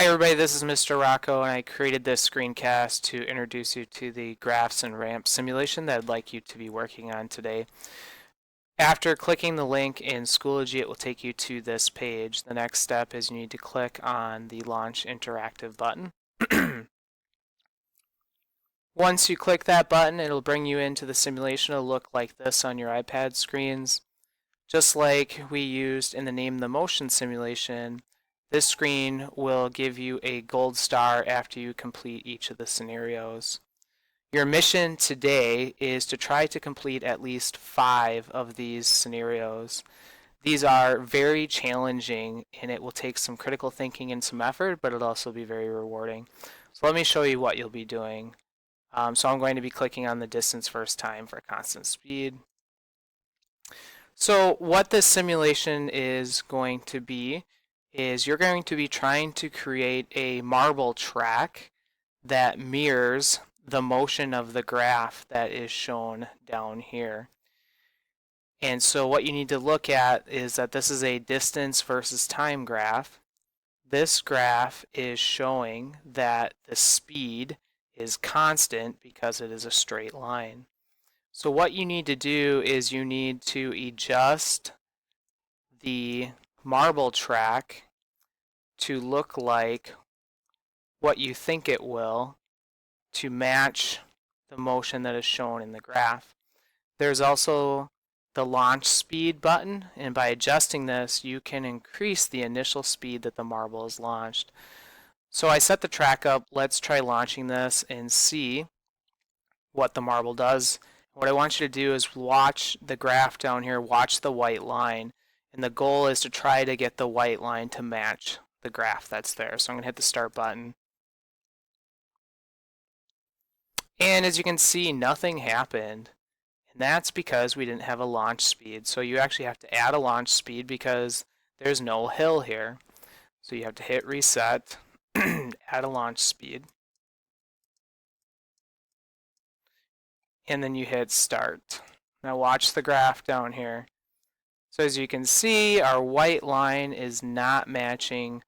Hi everybody, this is Mr. Rocco and I created this screencast to introduce you to the graphs and ramp simulation that I'd like you to be working on today. After clicking the link in Schoology, it will take you to this page. The next step is you need to click on the Launch Interactive button. Once you click that button, it'll bring you into the simulation. It'll look like this on your iPad screens. Just like we used in the Name the Motion simulation, this screen will give you a gold star after you complete each of the scenarios. Your mission today is to try to complete at least 5 of these scenarios. These are very challenging and it will take some critical thinking and some effort, but it'll also be very rewarding. So let me show you what you'll be doing. So I'm going to be clicking on the distance first time for constant speed. So what this simulation is going to be is you're going to be trying to create a marble track that mirrors the motion of the graph that is shown down here. And so what you need to look at is that this is a distance versus time graph. This graph is showing that the speed is constant because it is a straight line. So what you need to do is you need to adjust the marble track to look like what you think it will to match the motion that is shown in the graph. There's also the launch speed button, and by adjusting this you can increase the initial speed that the marble is launched. So I set the track up. Let's try launching this and see what the marble does. What I want you to do is watch the graph down here, watch the white line, and the goal is to try to get the white line to match the graph that's there. So I'm going to hit the start button. And as you can see, nothing happened. And that's because we didn't have a launch speed. So you actually have to add a launch speed because there's no hill here. So you have to hit reset, add a launch speed, and then you hit start. Now watch the graph down here. So as you can see, our white line is not matching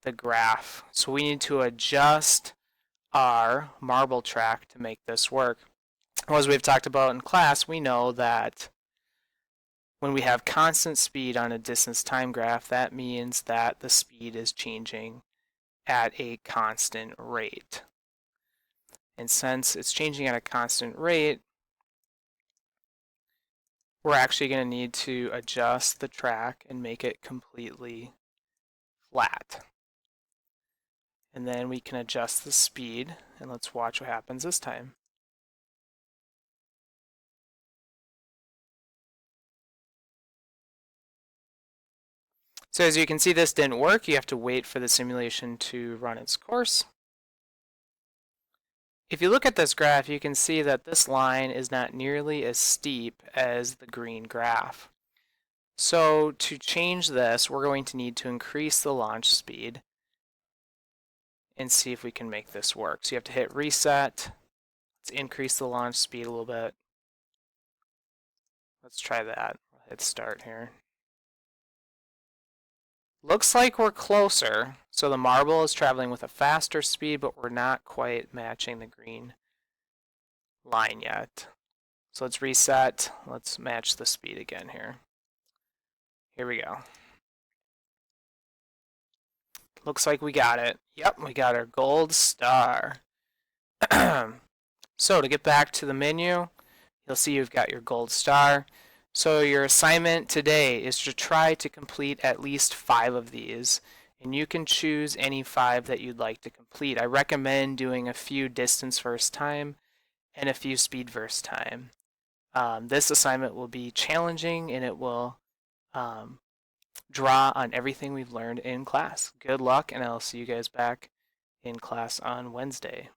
the graph. So we need to adjust our marble track to make this work. Well, as we've talked about in class, we know that when we have constant speed on a distance time graph, that means that the speed is changing at a constant rate. And since it's changing at a constant rate, we're actually going to need to adjust the track and make it completely flat. And then we can adjust the speed, and let's watch what happens this time. So as you can see, this didn't work. You have to wait for the simulation to run its course. If you look at this graph, you can see that this line is not nearly as steep as the green graph. So to change this, we're going to need to increase the launch speed and see if we can make this work. So you have to hit reset. Let's increase the launch speed a little bit. Let's try that. We'll hit start here. Looks like we're closer. So the marble is traveling with a faster speed, but we're not quite matching the green line yet. So let's reset. Let's match the speed again here. Here we go. Looks like we got it. Yep, we got our gold star. So to get back to the menu, you'll see you've got your gold star. So your assignment today is to try to complete at least 5 of these. And you can choose any 5 that you'd like to complete. I recommend doing a few distance first time and a few speed first time. This assignment will be challenging and it will draw on everything we've learned in class. Good luck, and I'll see you guys back in class on Wednesday.